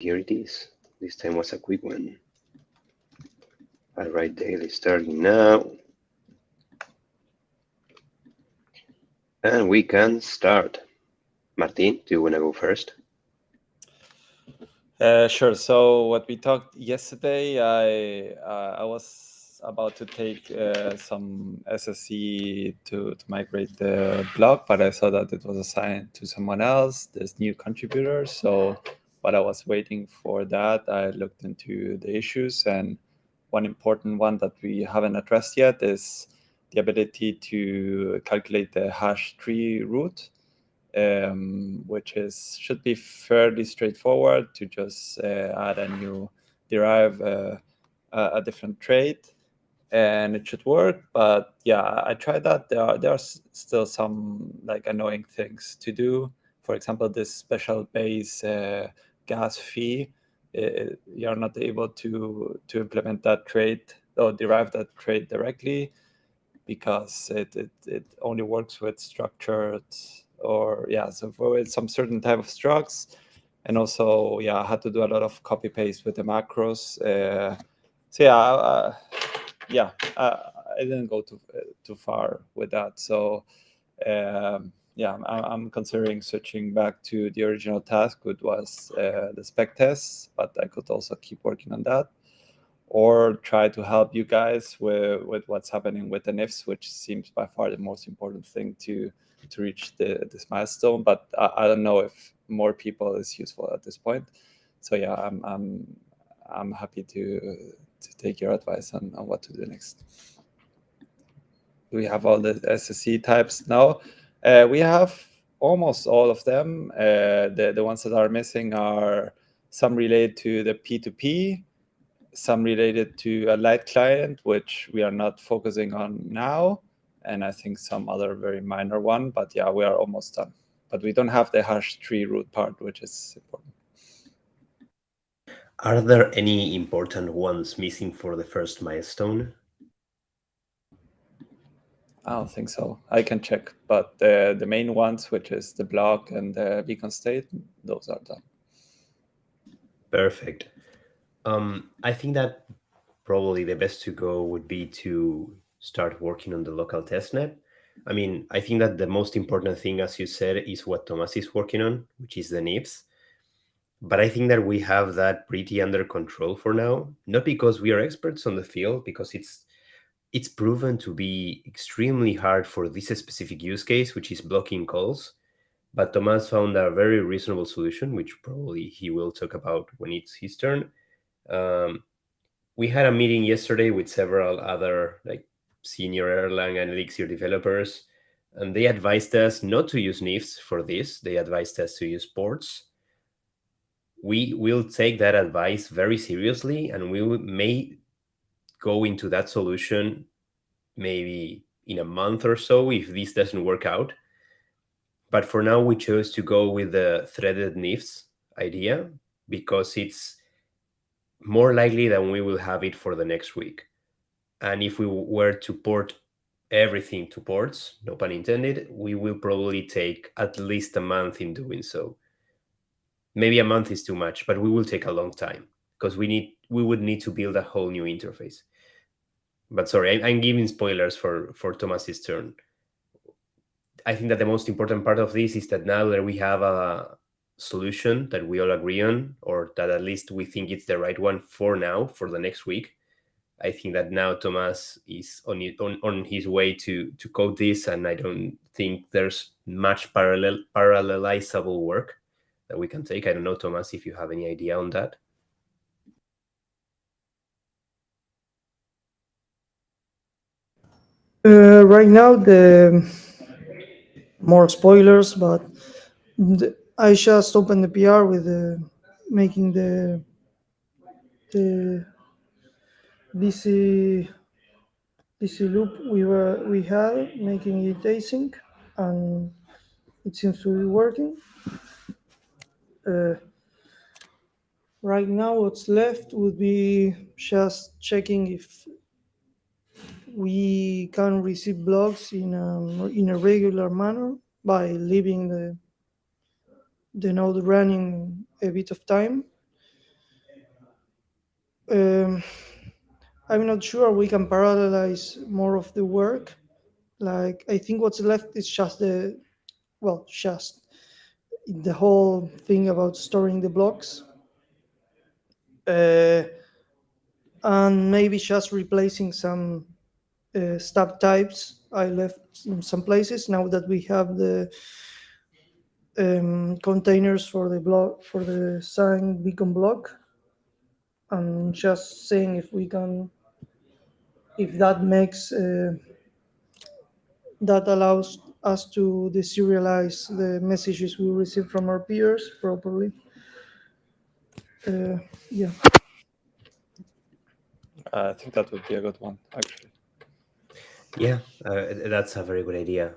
Here it is. This time was a quick one. Alright, daily starting now. And we can start. Martin, do you want to go first? Sure. So what we talked yesterday, I was about to take some SSC to migrate the blog, but I saw that it was assigned to someone else. There's new contributors, so while I was waiting for that, I looked into the issues, and one important one that we haven't addressed yet is the ability to calculate the hash tree root. Which should be fairly straightforward to just add a new derive a different trait, and it should work. But yeah, I tried that. There are still some like annoying things to do. For example, this special base gas fee. You're not able to implement that trait or derive that trait directly because it only works with structured so for some certain type of structs. And also I had to do a lot of copy paste with the macros. So I didn't go too far with that. So I'm considering switching back to the original task, which was the spec tests, but I could also keep working on that, or try to help you guys with what's happening with the NIFs, which seems by far the most important thing to reach this milestone. But I don't know if more people is useful at this point. So yeah, I'm happy to take your advice on what to do next. We have all the SSC types now. We have almost all of them. The ones that are missing are some related to the P2P, some related to a light client, which we are not focusing on now, and I think some other very minor one. But yeah, we are almost done. But we don't have the hash tree root part, which is important. Are there any important ones missing for the first milestone? I don't think so. I can check, but the main ones, which is the block and the beacon state, those are done. Perfect. I think that probably the best to go would be to start working on the local testnet. I mean, I think that the most important thing, as you said, is what Thomas is working on, which is the NIFs. But I think that we have that pretty under control for now, not because we are experts on the field, because it's proven to be extremely hard for this specific use case, which is blocking calls. But Thomas found a very reasonable solution, which probably he will talk about when it's his turn. Um, we had a meeting yesterday with several other like senior Erlang and Elixir developers, and they advised us not to use NIFs for this. They advised us to use ports. We will take that advice very seriously, and may go into that solution maybe in a month or so if this doesn't work out. But for now, we chose to go with the threaded NIFs idea because it's more likely that we will have it for the next week. And if we were to port everything to ports, no pun intended, we will probably take at least a month in doing so. Maybe a month is too much, but we will take a long time because we would need to build a whole new interface. But sorry, I'm giving spoilers for Thomas's turn. I think that the most important part of this is that now that we have a solution that we all agree on, or that at least we think it's the right one for now, for the next week, I think that now Thomas is on his way to code this, and I don't think there's much parallelizable work that we can take. I don't know, Thomas, if you have any idea on that. Right now, the more spoilers, but I just opened the PR with making the DC loop we had, making it async, and it seems to be working. Uh, right now, what's left would be just checking if we can receive blocks in a regular manner by leaving the node running a bit of time. Um, I'm not sure we can parallelize more of the work. Like I think what's left is just just the whole thing about storing the blocks, uh, and maybe just replacing some stub types I left in some places. Now that we have the containers for the block for the sign beacon block, and just seeing if that makes that allows us to deserialize the messages we receive from our peers properly. Yeah. I think that would be a good one, actually. Yeah, that's a very good idea.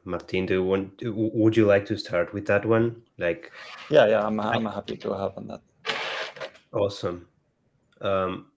Martin, do you want? Would you like to start with that one? Like, Yeah, I'm happy to have on that. awesome. Um,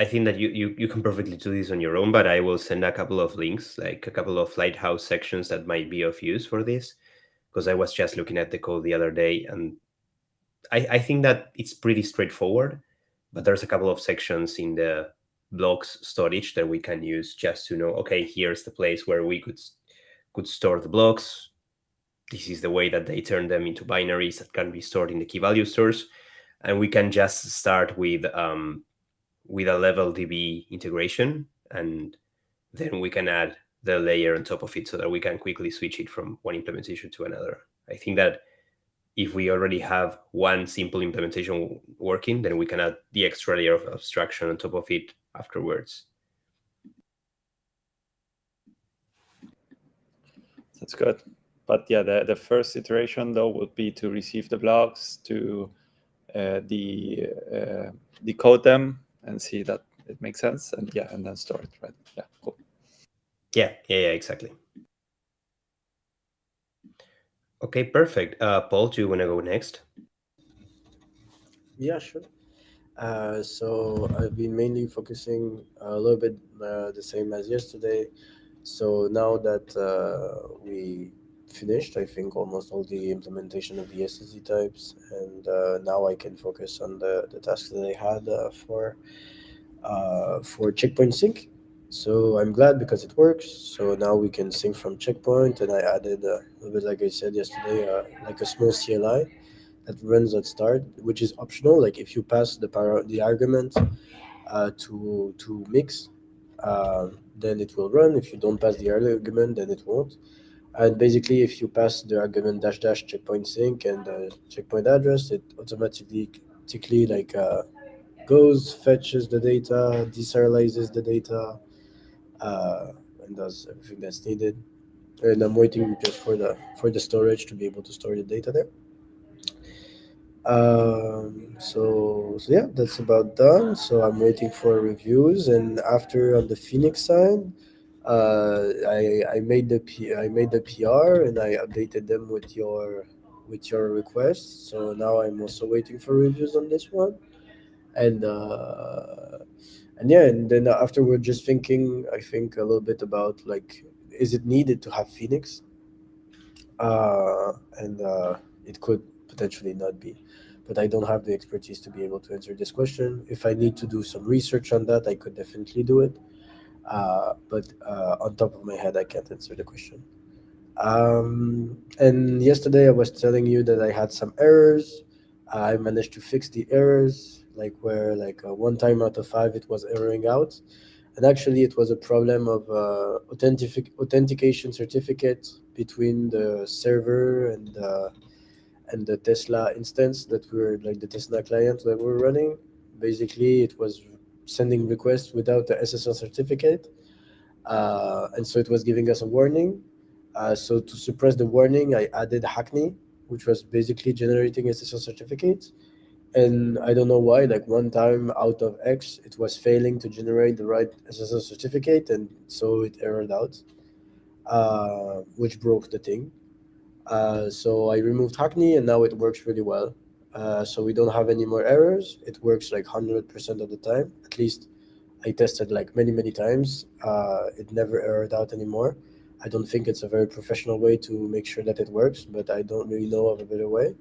I think that you can perfectly do this on your own, but I will send a couple of links, like a couple of lighthouse sections that might be of use for this. Because I was just looking at the code the other day, and I think that it's pretty straightforward, but there's a couple of sections in the blocks storage that we can use just to know, okay, here's the place where we could store the blocks. This is the way that they turn them into binaries that can be stored in the key value stores, and we can just start with a level DB integration, and then we can add the layer on top of it so that we can quickly switch it from one implementation to another. I think that if we already have one simple implementation working, then we can add the extra layer of abstraction on top of it afterwards. That's good. But yeah, the first iteration though would be to receive the blocks, to decode them and see that it makes sense, and then store it, right? Yeah, cool. Yeah, exactly. Okay, perfect. Paul, do you want to go next? Yeah, sure. So I've been mainly focusing a little bit the same as yesterday. So now that we finished, I think almost all the implementation of the SSD types, and now I can focus on the tasks that I had for checkpoint sync. So I'm glad because it works. So now we can sync from checkpoint, and I added a little bit like I said yesterday, like a small CLI that runs at start, which is optional. Like if you pass the argument to mix, then it will run. If you don't pass the argument, then it won't. And basically, if you pass the argument dash dash checkpoint sync and checkpoint address, it automatically goes, fetches the data, deserializes the data, uh, and does everything that's needed. And I'm waiting just for the storage to be able to store the data there. So yeah, that's about done. So I'm waiting for reviews, and after on the Phoenix side, I made the PR and I updated them with your request. So now I'm also waiting for reviews on this one, and yeah, and then after we're just thinking, I think a little bit about like, is it needed to have Phoenix? And it could potentially not be, but I don't have the expertise to be able to answer this question. If I need to do some research on that, I could definitely do it. But on top of my head, I can't answer the question. And yesterday I was telling you that I had some errors. I managed to fix the errors, like where like one time out of five it was erroring out, and actually it was a problem of authentication certificate between the server and the Tesla instance that we're like the Tesla client that we're running. Basically, it was sending requests without the SSL certificate, and so it was giving us a warning. So to suppress the warning, I added Hackney, which was basically generating SSL certificates. And I don't know why, like one time out of X, it was failing to generate the right SSL certificate, and so it errored out, which broke the thing. So I removed Hackney, and now it works really well. So we don't have any more errors. It works like 100% of the time. At least I tested like many, many times. It never errored out anymore. I don't think it's a very professional way to make sure that it works, but I don't really know of a better way.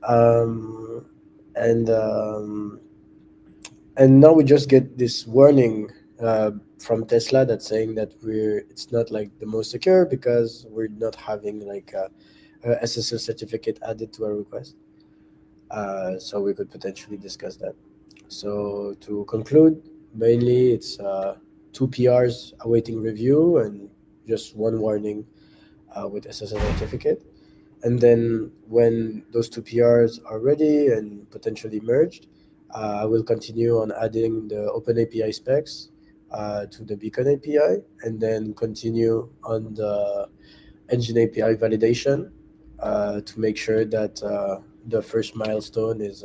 Um, and and now we just get this warning from Tesla that's saying that it's not like the most secure because we're not having like a SSL certificate added to our request. So we could potentially discuss that. So to conclude, mainly it's two PRs awaiting review and just one warning with SSL certificate. And then when those two PRs are ready and potentially merged, I will continue on adding the Open API specs to the Beacon API, and then continue on the Engine API validation to make sure that the first milestone is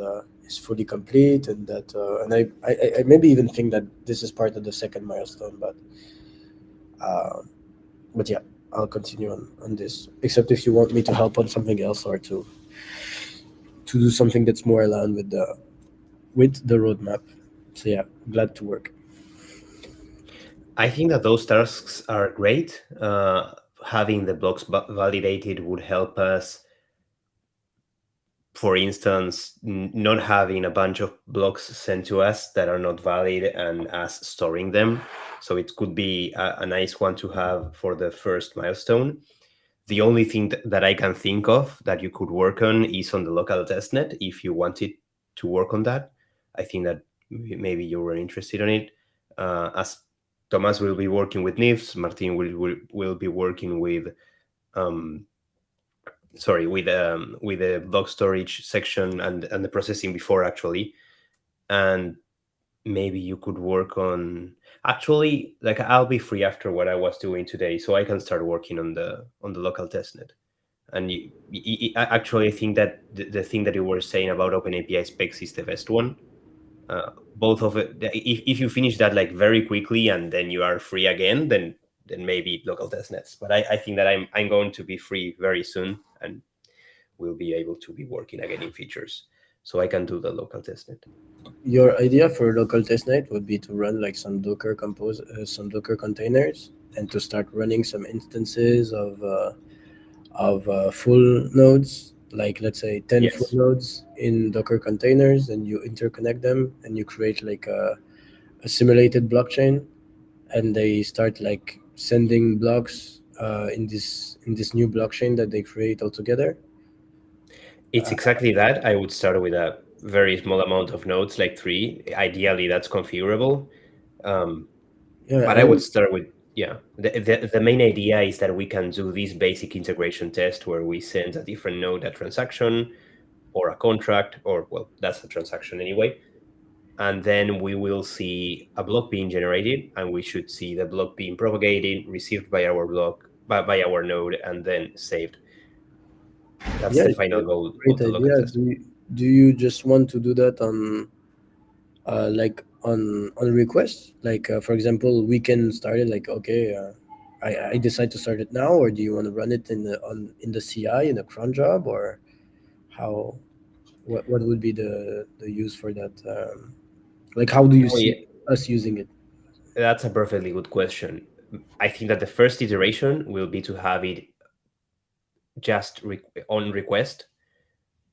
fully complete, and that and I maybe even think that this is part of the second milestone, uh, but yeah, I'll continue on this. Except if you want me to help on something else or to do something that's more aligned with the roadmap. So yeah, glad to work. I think that those tasks are great. Having the blocks validated would help us, for instance, not having a bunch of blocks sent to us that are not valid and us storing them. So it could be a nice one to have for the first milestone. The only thing that I can think of that you could work on is on the local testnet if you wanted to work on that. I think that maybe you were interested in it. As Thomas will be working with NIFs, Martin will be working with with the block storage section and the processing before, actually. And maybe you could work on, actually, like, I'll be free after what I was doing today, so I can start working on the local testnet. And actually, I think that the thing that you were saying about Open API specs is the best one. Both of it, if you finish that like very quickly and then you are free again, then maybe local testnets. But I think that I'm going to be free very soon and will be able to be working again in features, so I can do the local testnet. Your idea for local testnet would be to run like some some Docker containers, and to start running some instances of full nodes, like let's say 10 full Yes, nodes in Docker containers, and you interconnect them, and you create like a simulated blockchain, and they start like sending blocks in this new blockchain that they create altogether. it's exactly that. I would start with a very small amount of nodes, like 3. Ideally, that's configurable. Yeah, But I would start with, yeah, the main idea is that we can do this basic integration test where we send a different node a transaction or a contract, or, well, that's a transaction anyway. And then we will see a block being generated, and we should see the block being propagated, received by our by our node, and then saved. That's yeah, the it's final a goal great of the local idea. test. Do you just want to do that on like on request? Like for example, we can start it like, okay, I decide to start it now, or do you want to run it in the CI in a cron job, or how? What would be the use for that? Like, how do you Oh, see yeah, us using it? that's a perfectly good question. I think that the first iteration will be to have it just on request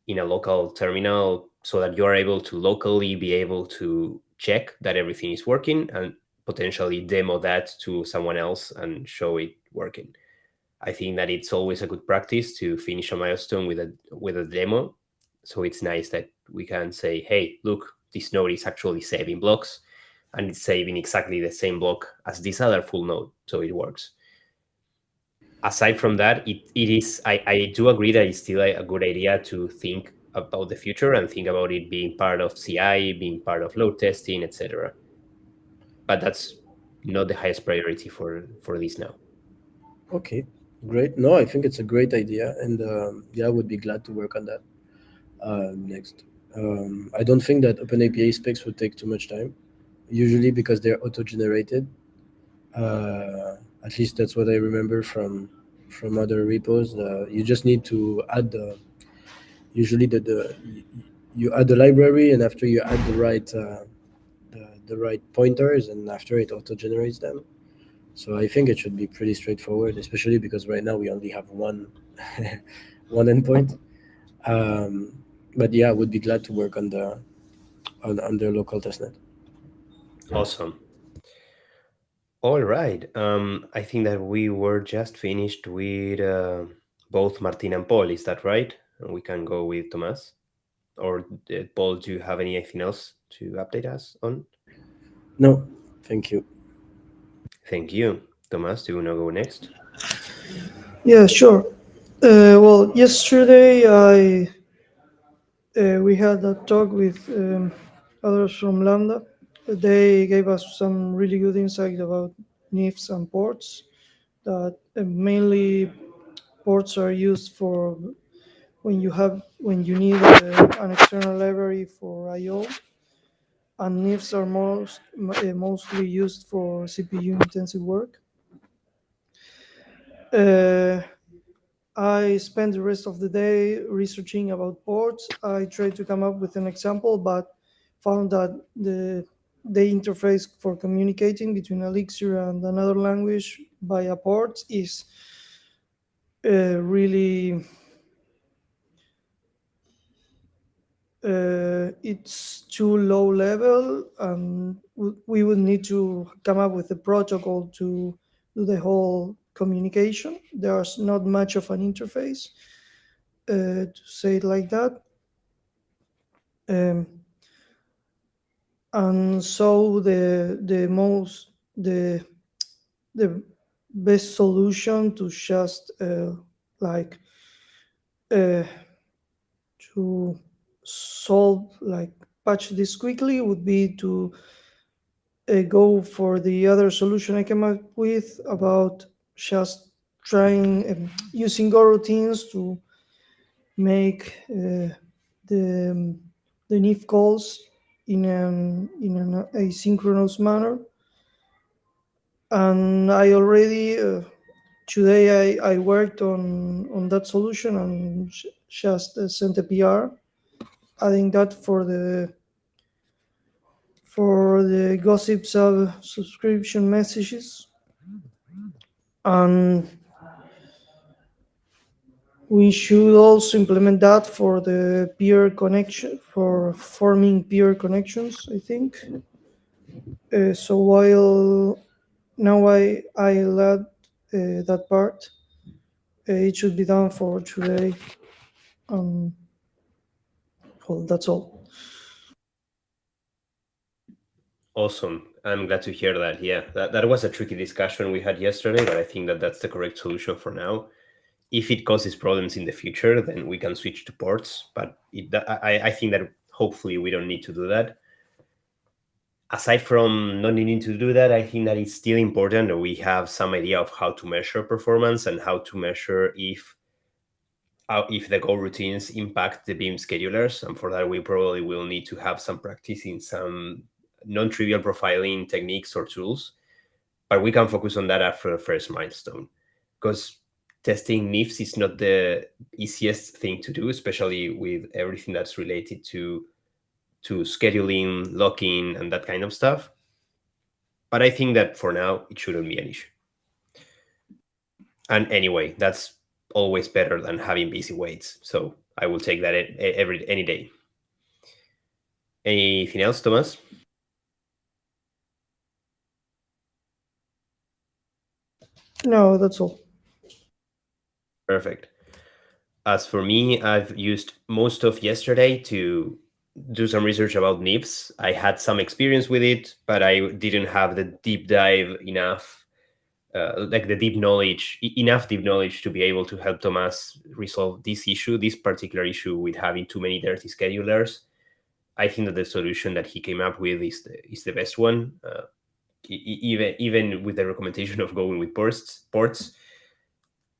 in a local terminal, so that you are able to locally be able to check that everything is working and potentially demo that to someone else and show it working. I think that it's always a good practice to finish a milestone with a demo. So it's nice that we can say, hey, look, this node is actually saving blocks, and it's saving exactly the same block as this other full node, so it works. Aside from that, it is, I do agree that it's still a good idea to think about the future and think about it being part of CI, being part of load testing, etc. But that's not the highest priority for this now. Okay, great. No, I think it's a great idea, and yeah, I would be glad to work on that next. I don't think that OpenAPI specs would take too much time, usually because they're auto-generated. At least that's what I remember from other repos. You just need to add the usually you add the library, and after you add the right pointers, and after it auto generates them. So I think it should be pretty straightforward, especially because right now we only have one one endpoint. Um, but yeah, I would be glad to work on the local testnet. Awesome. All right. I think that we were just finished with both Martin and Paul. Is that right? And we can go with Thomas. Or Paul, do you have anything else to update us on? No, thank you. Thank you. Thomas, do you want to go next? Yeah, sure. Well, yesterday we had a talk with others from Lambda. They gave us some really good insight about NIFs and ports. That mainly ports are used for when you need an external library for I/O, and NIFs are mostly used for CPU intensive work. Uh, I spent the rest of the day researching about ports. I tried to come up with an example, but found that the interface for communicating between Elixir and another language via ports is really it's too low level, and we would need to come up with a protocol to do the whole communication. There's not much of an interface, to say it like that. Um, and so the best solution to just like uh, to solve like patch this quickly would be to go for the other solution I came up with about just trying using Go routines to make the the NIF calls in an asynchronous manner. And I already today I worked on that solution and just sent a PR adding that for the gossip subscription messages. And we should also implement that for the peer connection, for forming peer connections, I think. So while now I'll add that part, it should be done for today. Well, that's all. Awesome. I'm glad to hear that. Yeah, that was a tricky discussion we had yesterday, but I think that that's the correct solution for now. If it causes problems in the future, then we can switch to ports. But I think that hopefully we don't need to do that. Aside from not needing to do that, I think that it's still important that we have some idea of how to measure performance and how to measure if the Go routines impact the Beam schedulers. And for that, we probably will need to have some practice in some non-trivial profiling techniques or tools. But we can focus on that after the first milestone, because testing NIFs is not the easiest thing to do, especially with everything that's related to scheduling, locking, and that kind of stuff. But I think that for now, it shouldn't be an issue. And anyway, that's always better than having busy waits. So I will take that any day. Anything else, Thomas? No, that's all. Perfect. As for me, I've used most of yesterday to do some research about NIFs. I had some experience with it, but I didn't have the deep dive enough, like the enough deep knowledge to be able to help Thomas resolve this particular issue with having too many dirty schedulers. I think that the solution that he came up with is the best one. Even with the recommendation of going with ports.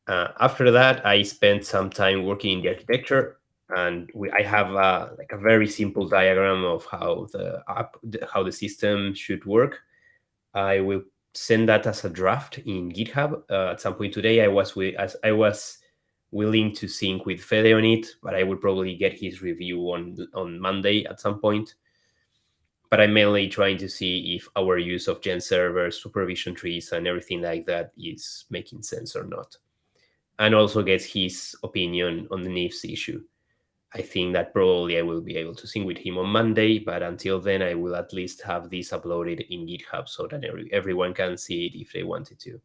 After that, I spent some time working in the architecture, and I have like a very simple diagram of how the system should work. I will send that as a draft in GitHub at some point today. As I was willing to sync with Fede on it, but I will probably get his review on Monday at some point. But I'm mainly trying to see if our use of gen servers, supervision trees, and everything like that is making sense or not, and also gets his opinion on the NIFs issue. I think that probably I will be able to sync with him on Monday, but until then, I will at least have this uploaded in GitHub so that everyone can see it if they wanted to.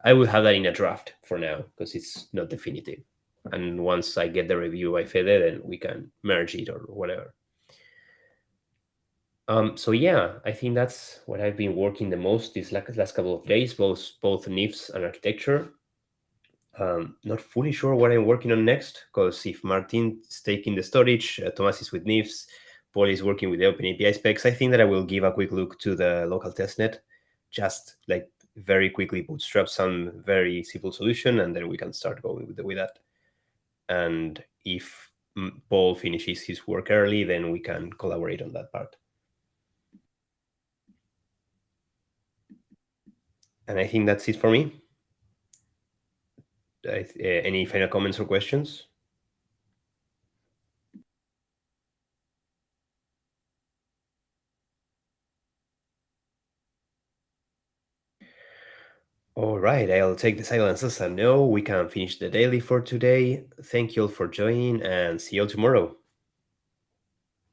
I will have that in a draft for now because it's not definitive. And once I get the review by Fede, then we can merge it or whatever. So yeah, I think that's what I've been working the most these last couple of days, both NIFs and architecture. Not fully sure what I'm working on next, because if Martin's taking the storage, Thomas is with NIFs, Paul is working with the OpenAPI specs, I think that I will give a quick look to the local testnet, just like very quickly bootstrap some very simple solution, and then we can start going with that. And if Paul finishes his work early, then we can collaborate on that part. And I think that's it for me. Any final comments or questions? All right, I'll take the silence as a no. We can finish the daily for today. Thank you all for joining and see you all tomorrow.